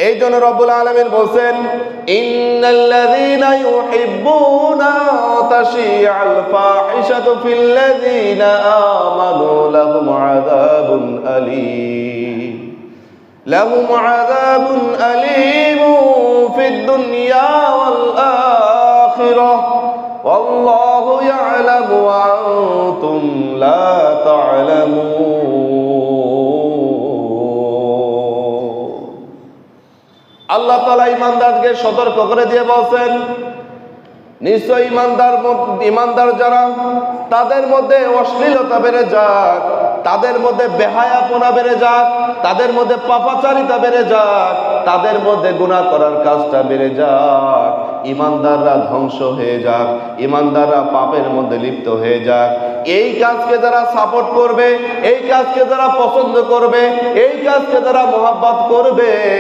এই জন্য রব্বুল আলামিন বলেন, ইন্নাল্লাযীনা ইউহিব্বুনা তাশিআল ফাহিশাতু ফিল্লাযীনা আমানু লাহুম আযাবুন আলীম, লাহুম আযাবুন আলীম ফিদ দুনিয়া ওয়াল আখিরাহ ওয়াল্লাহু ইয়ালামু ওয়া আনতুম লা তা'লামুন। আল্লাহ তাআলা ঈমানদারকে সতর্ক করে দিয়ে বলেন, নিশ্চয় ঈমানদার যারা, তাদের মধ্যে অশ্লীলতা বেড়ে যাক, তাদের মধ্যে বেহায়াপনা বেড়ে যাক, তাদের মধ্যে পাপাচারিতা বেড়ে যাক, তাদের মধ্যে গুনাহ করার কাজটা বেড়ে যাক, ঈমানদাররা ধ্বংস হয়ে যাক, ঈমানদাররা পাপের মধ্যে লিপ্ত হয়ে যাক। এই কাজকে যারা সাপোর্ট করবে, এই কাজকে যারা পছন্দ করবে, এই কাজকে যারা মহব্বত করবে,